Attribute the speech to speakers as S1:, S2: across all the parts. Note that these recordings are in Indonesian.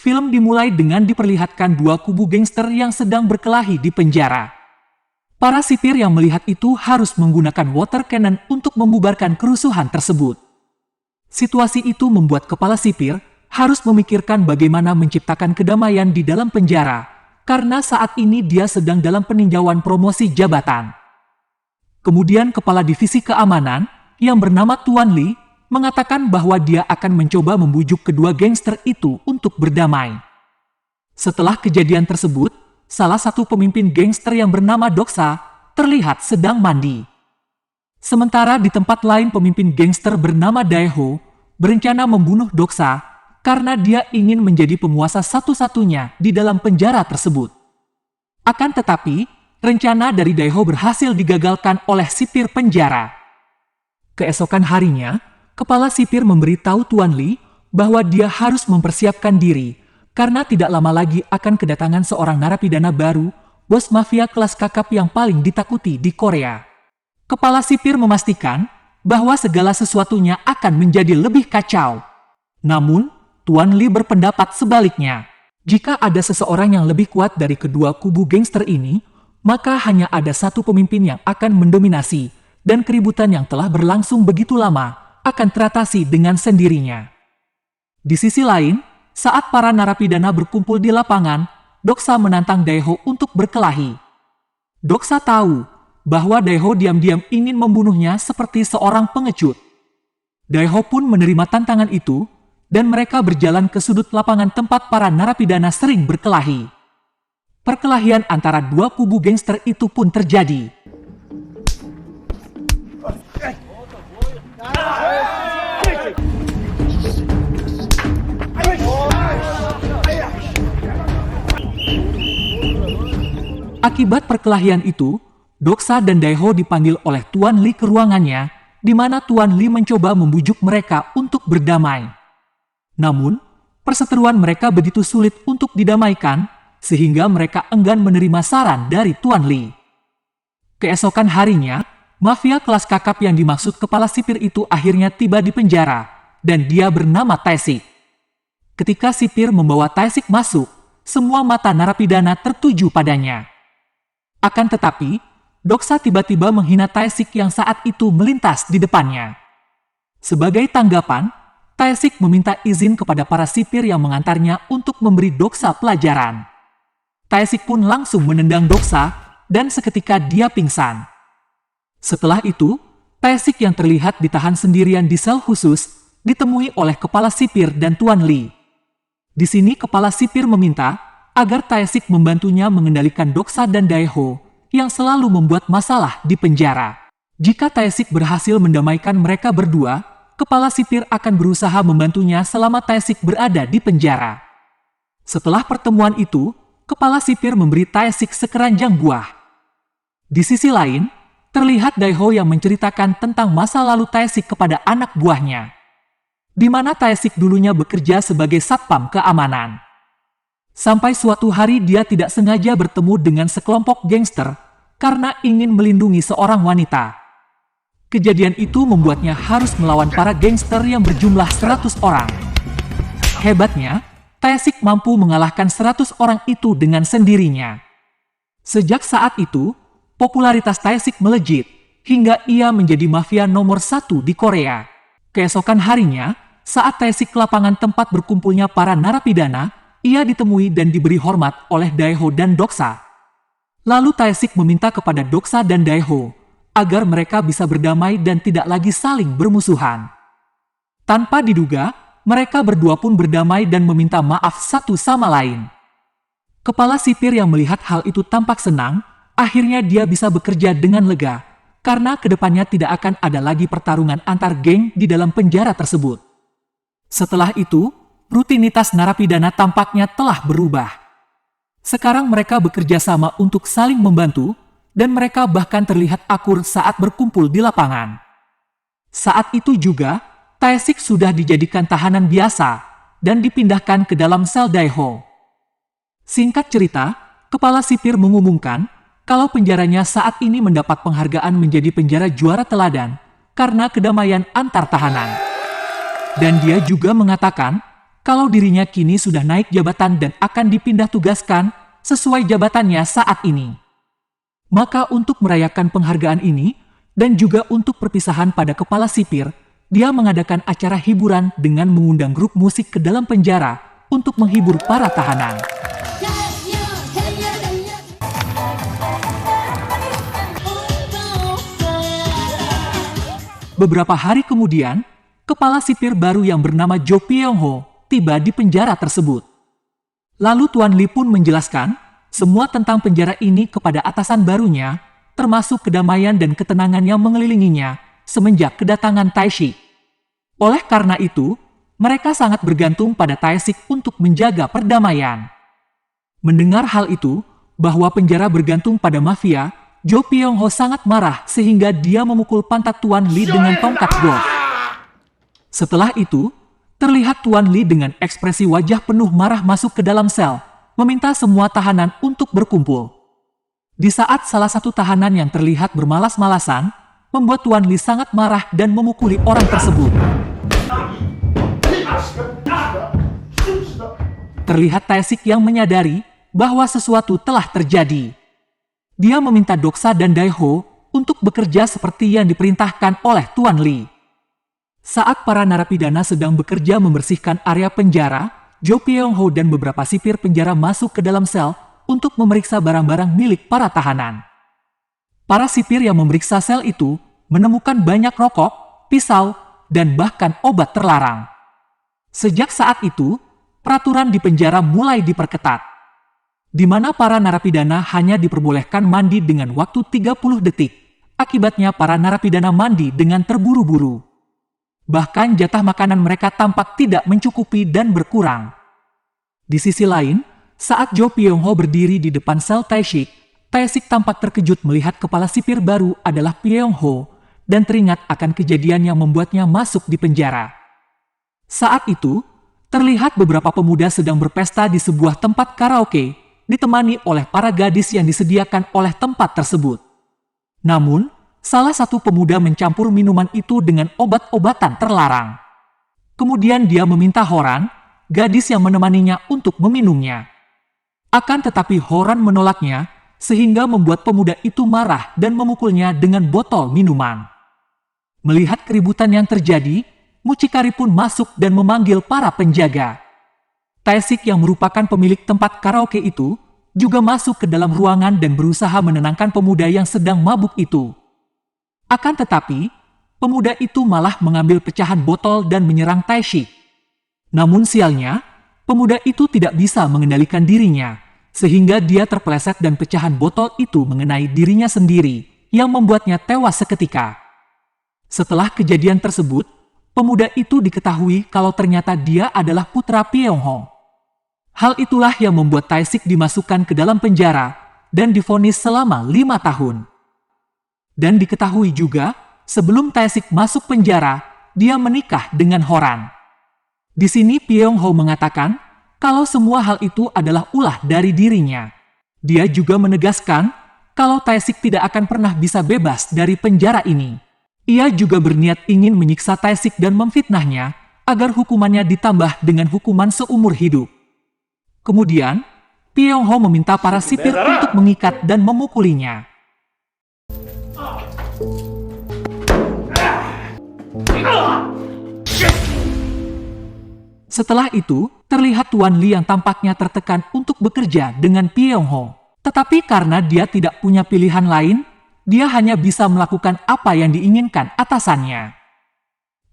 S1: Film dimulai dengan diperlihatkan dua kubu gangster yang sedang berkelahi di penjara. Para sipir yang melihat itu harus menggunakan water cannon untuk membubarkan kerusuhan tersebut. Situasi itu membuat kepala sipir harus memikirkan bagaimana menciptakan kedamaian di dalam penjara, karena saat ini dia sedang dalam peninjauan promosi jabatan. Kemudian kepala divisi keamanan, yang bernama Tuan Lee, mengatakan bahwa dia akan mencoba membujuk kedua gangster itu untuk berdamai. Setelah kejadian tersebut, salah satu pemimpin gangster yang bernama Doksa terlihat sedang mandi. Sementara di tempat lain pemimpin gangster bernama Daeho berencana membunuh Doksa karena dia ingin menjadi penguasa satu-satunya di dalam penjara tersebut. Akan tetapi, rencana dari Daeho berhasil digagalkan oleh sipir penjara. Keesokan harinya, kepala sipir memberitahu Tuan Lee bahwa dia harus mempersiapkan diri karena tidak lama lagi akan kedatangan seorang narapidana baru, bos mafia kelas kakap yang paling ditakuti di Korea. Kepala sipir memastikan bahwa segala sesuatunya akan menjadi lebih kacau. Namun, Tuan Lee berpendapat sebaliknya. Jika ada seseorang yang lebih kuat dari kedua kubu gangster ini, maka hanya ada satu pemimpin yang akan mendominasi, dan keributan yang telah berlangsung begitu lama akan teratasi dengan sendirinya. Di sisi lain, saat para narapidana berkumpul di lapangan, Doksa menantang Daeho untuk berkelahi. Doksa tahu bahwa Daeho diam-diam ingin membunuhnya seperti seorang pengecut. Daeho pun menerima tantangan itu, dan mereka berjalan ke sudut lapangan tempat para narapidana sering berkelahi. Perkelahian antara dua kubu gangster itu pun terjadi. Akibat perkelahian itu, Doksa dan Daeho dipanggil oleh Tuan Lee ke ruangannya, di mana Tuan Lee mencoba membujuk mereka untuk berdamai. Namun, perseteruan mereka begitu sulit untuk didamaikan, sehingga mereka enggan menerima saran dari Tuan Lee. Keesokan harinya, mafia kelas kakap yang dimaksud kepala sipir itu akhirnya tiba di penjara, dan dia bernama Taesik. Ketika sipir membawa Taesik masuk, semua mata narapidana tertuju padanya. Akan tetapi, Doksa tiba-tiba menghina Taesik yang saat itu melintas di depannya. Sebagai tanggapan, Taesik meminta izin kepada para sipir yang mengantarnya untuk memberi Doksa pelajaran. Taesik pun langsung menendang Doksa, dan seketika dia pingsan. Setelah itu, Taesik yang terlihat ditahan sendirian di sel khusus, ditemui oleh kepala sipir dan Tuan Lee. Di sini kepala sipir meminta agar Taesik membantunya mengendalikan Doksa dan Daeho yang selalu membuat masalah di penjara. Jika Taesik berhasil mendamaikan mereka berdua, kepala sipir akan berusaha membantunya selama Taesik berada di penjara. Setelah pertemuan itu, kepala sipir memberi Taesik sekeranjang buah. Di sisi lain, terlihat Daeho yang menceritakan tentang masa lalu Taesik kepada anak buahnya, di mana Taesik dulunya bekerja sebagai satpam keamanan. Sampai suatu hari dia tidak sengaja bertemu dengan sekelompok gangster karena ingin melindungi seorang wanita. Kejadian itu membuatnya harus melawan para gangster yang berjumlah 100 orang. Hebatnya, Taesik mampu mengalahkan 100 orang itu dengan sendirinya. Sejak saat itu, popularitas Taesik melejit hingga ia menjadi mafia nomor 1 di Korea. Keesokan harinya, saat Taesik ke lapangan tempat berkumpulnya para narapidana, ia ditemui dan diberi hormat oleh Daeho dan Doksa. Lalu Taesik meminta kepada Doksa dan Daeho agar mereka bisa berdamai dan tidak lagi saling bermusuhan. Tanpa diduga, mereka berdua pun berdamai dan meminta maaf satu sama lain. Kepala sipir yang melihat hal itu tampak senang, akhirnya dia bisa bekerja dengan lega, karena kedepannya tidak akan ada lagi pertarungan antar geng di dalam penjara tersebut. Setelah itu, rutinitas narapidana tampaknya telah berubah. Sekarang mereka bekerja sama untuk saling membantu, dan mereka bahkan terlihat akur saat berkumpul di lapangan. Saat itu juga, Taesik sudah dijadikan tahanan biasa, dan dipindahkan ke dalam sel Daeho. Singkat cerita, kepala sipir mengumumkan kalau penjaranya saat ini mendapat penghargaan menjadi penjara juara teladan, karena kedamaian antar tahanan. Dan dia juga mengatakan, kalau dirinya kini sudah naik jabatan dan akan dipindah tugaskan sesuai jabatannya saat ini. Maka untuk merayakan penghargaan ini, dan juga untuk perpisahan pada kepala sipir, dia mengadakan acara hiburan dengan mengundang grup musik ke dalam penjara untuk menghibur para tahanan. Beberapa hari kemudian, kepala sipir baru yang bernama Jo Pyong-ho tiba di penjara tersebut. Lalu Tuan Lee pun menjelaskan semua tentang penjara ini kepada atasan barunya, termasuk kedamaian dan ketenangan yang mengelilinginya semenjak kedatangan Tae-sik. Oleh karena itu, mereka sangat bergantung pada Tae-sik untuk menjaga perdamaian. Mendengar hal itu, bahwa penjara bergantung pada mafia, Jo Pyong-ho sangat marah sehingga dia memukul pantat Tuan Lee dengan tongkat golf. Setelah itu, terlihat Tuan Lee dengan ekspresi wajah penuh marah masuk ke dalam sel, meminta semua tahanan untuk berkumpul. Di saat salah satu tahanan yang terlihat bermalas-malasan, membuat Tuan Lee sangat marah dan memukuli orang tersebut. Terlihat Tae-sik yang menyadari bahwa sesuatu telah terjadi. Dia meminta Doksa dan Dae-ho untuk bekerja seperti yang diperintahkan oleh Tuan Lee. Saat para narapidana sedang bekerja membersihkan area penjara, Jo Pyong-ho dan beberapa sipir penjara masuk ke dalam sel untuk memeriksa barang-barang milik para tahanan. Para sipir yang memeriksa sel itu menemukan banyak rokok, pisau, dan bahkan obat terlarang. Sejak saat itu, peraturan di penjara mulai diperketat, di mana para narapidana hanya diperbolehkan mandi dengan waktu 30 detik. Akibatnya para narapidana mandi dengan terburu-buru. Bahkan jatah makanan mereka tampak tidak mencukupi dan berkurang. Di sisi lain, saat Jo Pyong-ho berdiri di depan sel Tae-sik, Tae-sik tampak terkejut melihat kepala sipir baru adalah Pyong-ho dan teringat akan kejadian yang membuatnya masuk di penjara. Saat itu, terlihat beberapa pemuda sedang berpesta di sebuah tempat karaoke, ditemani oleh para gadis yang disediakan oleh tempat tersebut. Namun, salah satu pemuda mencampur minuman itu dengan obat-obatan terlarang. Kemudian dia meminta Horan, gadis yang menemaninya, untuk meminumnya. Akan tetapi Horan menolaknya, sehingga membuat pemuda itu marah dan memukulnya dengan botol minuman. Melihat keributan yang terjadi, mucikari pun masuk dan memanggil para penjaga. Tae-sik yang merupakan pemilik tempat karaoke itu juga masuk ke dalam ruangan dan berusaha menenangkan pemuda yang sedang mabuk itu. Akan tetapi, pemuda itu malah mengambil pecahan botol dan menyerang Tae-sik. Namun sialnya, pemuda itu tidak bisa mengendalikan dirinya, sehingga dia terpeleset dan pecahan botol itu mengenai dirinya sendiri, yang membuatnya tewas seketika. Setelah kejadian tersebut, pemuda itu diketahui kalau ternyata dia adalah putra Pyong-ho. Hal itulah yang membuat Tae-sik dimasukkan ke dalam penjara dan divonis selama 5 tahun. Dan diketahui juga, sebelum Tae-sik masuk penjara, dia menikah dengan Horan. Di sini Pyong-ho mengatakan kalau semua hal itu adalah ulah dari dirinya. Dia juga menegaskan kalau Tae-sik tidak akan pernah bisa bebas dari penjara ini. Ia juga berniat ingin menyiksa Tae-sik dan memfitnahnya agar hukumannya ditambah dengan hukuman seumur hidup. Kemudian, Pyong-ho meminta para sipir untuk mengikat dan memukulinya. Setelah itu, terlihat Tuan Lee yang tampaknya tertekan untuk bekerja dengan Pyong-ho. Tetapi karena dia tidak punya pilihan lain, dia hanya bisa melakukan apa yang diinginkan atasannya.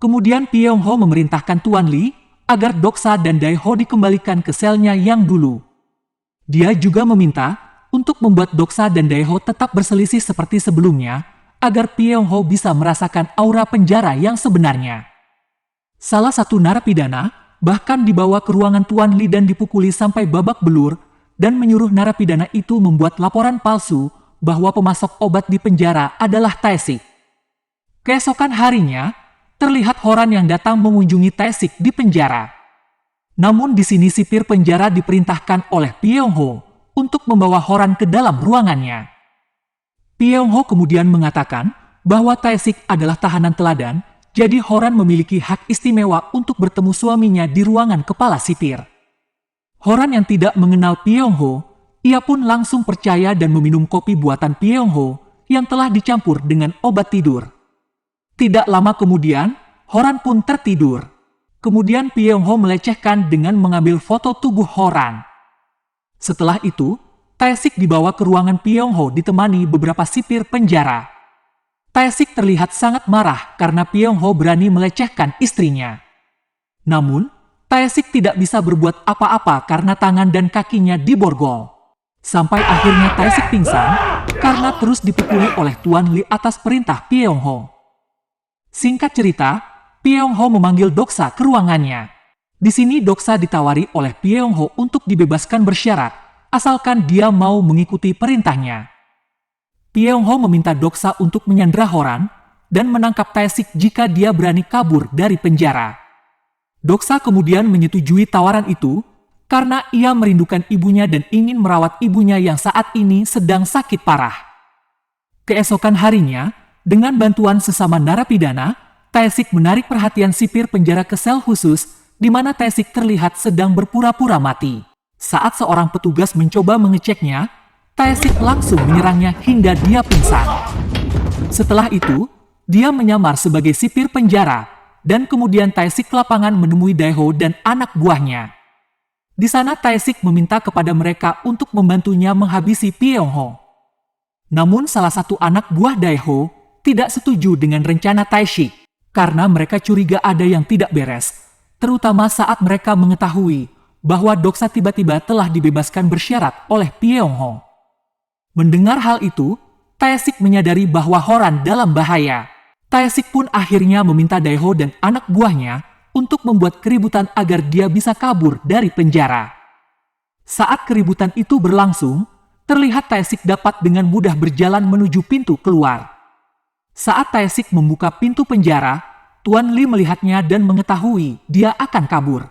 S1: Kemudian Pyong-ho memerintahkan Tuan Lee agar Doksa dan Dae-ho dikembalikan ke selnya yang dulu. Dia juga meminta untuk membuat Doksa dan Dae-ho tetap berselisih seperti sebelumnya, agar Pyong-ho bisa merasakan aura penjara yang sebenarnya. Salah satu narapidana bahkan dibawa ke ruangan Tuan Lee dan dipukuli sampai babak belur, dan menyuruh narapidana itu membuat laporan palsu bahwa pemasok obat di penjara adalah Tae-sik. Keesokan harinya, terlihat Horan yang datang mengunjungi Tae-sik di penjara. Namun di sini sipir penjara diperintahkan oleh Pyong-ho untuk membawa Horan ke dalam ruangannya. Pyong-ho kemudian mengatakan bahwa Tae-sik adalah tahanan teladan, Jadi Horan memiliki hak istimewa untuk bertemu suaminya di ruangan kepala sipir. Horan yang tidak mengenal Pyong-ho, ia pun langsung percaya dan meminum kopi buatan Pyong-ho yang telah dicampur dengan obat tidur. Tidak lama kemudian, Horan pun tertidur. Kemudian Pyong-ho melecehkan dengan mengambil foto tubuh Horan. Setelah itu, Tae-sik dibawa ke ruangan Pyong-ho ditemani beberapa sipir penjara. Tae-sik terlihat sangat marah karena Pyong-ho berani melecehkan istrinya. Namun, Tae-sik tidak bisa berbuat apa-apa karena tangan dan kakinya diborgol. Sampai akhirnya Tae-sik pingsan karena terus dipukuli oleh Tuan Lee atas perintah Pyong-ho. Singkat cerita, Pyong-ho memanggil Doksa ke ruangannya. Di sini Doksa ditawari oleh Pyong-ho untuk dibebaskan bersyarat, asalkan dia mau mengikuti perintahnya. Pyong-ho meminta Doksa untuk menyandera Horan dan menangkap Tae-sik jika dia berani kabur dari penjara. Doksa kemudian menyetujui tawaran itu karena ia merindukan ibunya dan ingin merawat ibunya yang saat ini sedang sakit parah. Keesokan harinya, dengan bantuan sesama narapidana, Tae-sik menarik perhatian sipir penjara ke sel khusus di mana Tae-sik terlihat sedang berpura-pura mati. Saat seorang petugas mencoba mengeceknya, Tae-sik langsung menyerangnya hingga dia pingsan. Setelah itu, dia menyamar sebagai sipir penjara, dan kemudian Tae-sik ke lapangan menemui Daeho dan anak buahnya. Di sana Tae-sik meminta kepada mereka untuk membantunya menghabisi Pyong-ho. Namun salah satu anak buah Daeho tidak setuju dengan rencana Tae-sik, karena mereka curiga ada yang tidak beres, terutama saat mereka mengetahui bahwa Doksa tiba-tiba telah dibebaskan bersyarat oleh Pyong-ho. Mendengar hal itu, Tae-sik menyadari bahwa Horan dalam bahaya. Tae-sik pun akhirnya meminta Daeho dan anak buahnya untuk membuat keributan agar dia bisa kabur dari penjara. Saat keributan itu berlangsung, terlihat Tae-sik dapat dengan mudah berjalan menuju pintu keluar. Saat Tae-sik membuka pintu penjara, Tuan Lee melihatnya dan mengetahui dia akan kabur.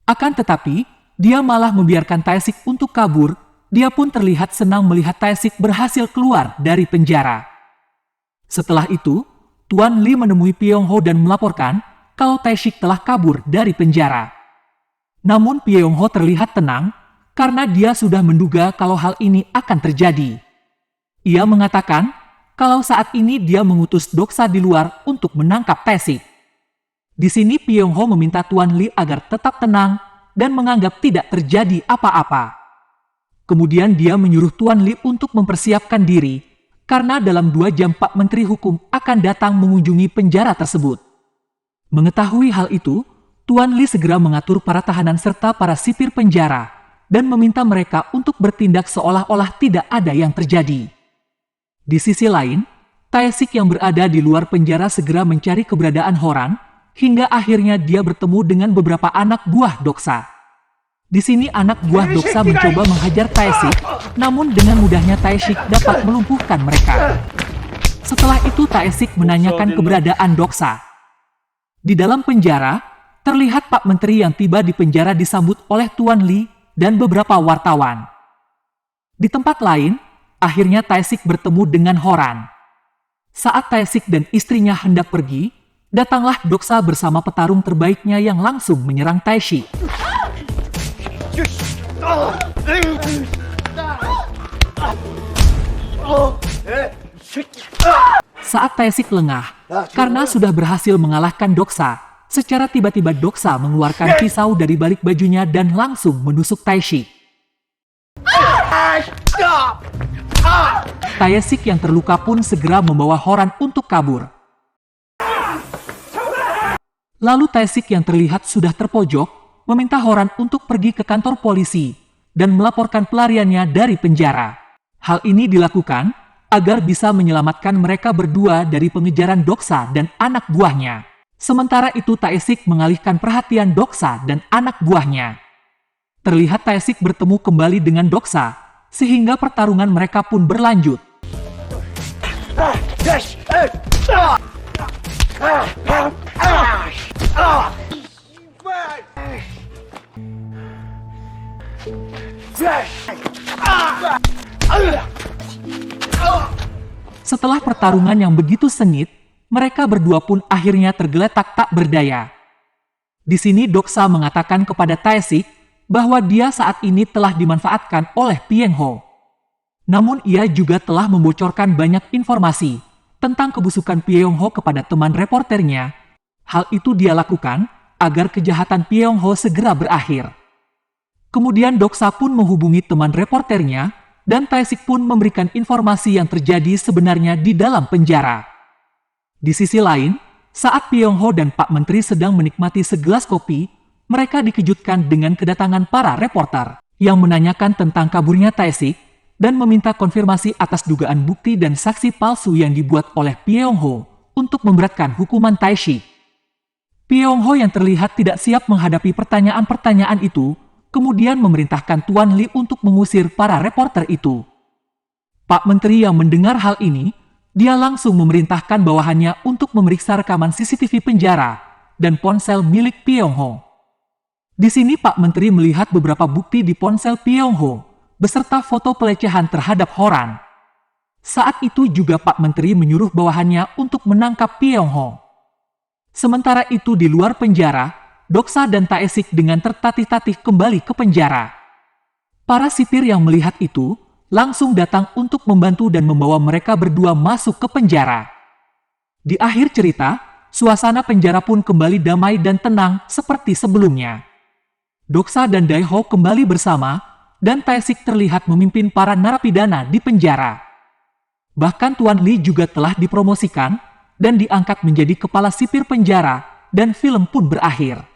S1: Akan tetapi, dia malah membiarkan Tae-sik untuk kabur. Dia pun terlihat senang melihat Tae-sik berhasil keluar dari penjara. Setelah itu, Tuan Lee menemui Pyong-ho dan melaporkan kalau Tae-sik telah kabur dari penjara. Namun Pyong-ho terlihat tenang karena dia sudah menduga kalau hal ini akan terjadi. Ia mengatakan kalau saat ini dia mengutus Doksa di luar untuk menangkap Tae-sik. Di sini Pyong-ho meminta Tuan Lee agar tetap tenang dan menganggap tidak terjadi apa-apa. Kemudian dia menyuruh Tuan Lee untuk mempersiapkan diri, karena dalam 2 jam Pak Menteri Hukum akan datang mengunjungi penjara tersebut. Mengetahui hal itu, Tuan Lee segera mengatur para tahanan serta para sipir penjara, dan meminta mereka untuk bertindak seolah-olah tidak ada yang terjadi. Di sisi lain, Tae-sik yang berada di luar penjara segera mencari keberadaan Horan, hingga akhirnya dia bertemu dengan beberapa anak buah Doksa. Di sini anak buah Doksa mencoba menghajar Tae-sik, namun dengan mudahnya Tae-sik dapat melumpuhkan mereka. Setelah itu Tae-sik menanyakan keberadaan Doksa. Di dalam penjara, terlihat Pak Menteri yang tiba di penjara disambut oleh Tuan Lee dan beberapa wartawan. Di tempat lain, akhirnya Tae-sik bertemu dengan Horan. Saat Tae-sik dan istrinya hendak pergi, datanglah Doksa bersama petarung terbaiknya yang langsung menyerang Tae-sik. Saat Tae-sik lengah, karena sudah berhasil mengalahkan Doksa, secara tiba-tiba Doksa mengeluarkan pisau dari balik bajunya dan langsung menusuk Tae-sik. Tae-sik yang terluka pun segera membawa Horan untuk kabur. Lalu Tae-sik yang terlihat sudah terpojok, meminta Horan untuk pergi ke kantor polisi dan melaporkan pelariannya dari penjara. Hal ini dilakukan agar bisa menyelamatkan mereka berdua dari pengejaran Doksa dan anak buahnya. Sementara itu Tae-sik mengalihkan perhatian Doksa dan anak buahnya. Terlihat Tae-sik bertemu kembali dengan Doksa, sehingga pertarungan mereka pun berlanjut. Setelah pertarungan yang begitu sengit, mereka berdua pun akhirnya tergeletak tak berdaya. Di sini Doksa mengatakan kepada Taesik bahwa dia saat ini telah dimanfaatkan oleh Pieng Ho. Namun ia juga telah membocorkan banyak informasi tentang kebusukan Pieng Ho kepada teman reporternya. Hal itu dia lakukan agar kejahatan Pieng Ho segera berakhir. Kemudian Doksa pun menghubungi teman reporternya dan Taesik pun memberikan informasi yang terjadi sebenarnya di dalam penjara. Di sisi lain, saat Pieng Ho dan Pak Menteri sedang menikmati segelas kopi, mereka dikejutkan dengan kedatangan para reporter yang menanyakan tentang kaburnya Taesik dan meminta konfirmasi atas dugaan bukti dan saksi palsu yang dibuat oleh Pieng Ho untuk memberatkan hukuman Taesik. Pieng Ho yang terlihat tidak siap menghadapi pertanyaan-pertanyaan itu, kemudian memerintahkan Tuan Li untuk mengusir para reporter itu. Pak Menteri yang mendengar hal ini, dia langsung memerintahkan bawahannya untuk memeriksa rekaman CCTV penjara dan ponsel milik Pieng Ho. Di sini Pak Menteri melihat beberapa bukti di ponsel Pieng Ho, beserta foto pelecehan terhadap Horan. Saat itu juga Pak Menteri menyuruh bawahannya untuk menangkap Pieng Ho. Sementara itu di luar penjara, Doksa dan Taesik dengan tertatih-tatih kembali ke penjara. Para sipir yang melihat itu langsung datang untuk membantu dan membawa mereka berdua masuk ke penjara. Di akhir cerita, suasana penjara pun kembali damai dan tenang seperti sebelumnya. Doksa dan Daeho kembali bersama, dan Taesik terlihat memimpin para narapidana di penjara. Bahkan Tuan Li juga telah dipromosikan dan diangkat menjadi kepala sipir penjara, dan film pun berakhir.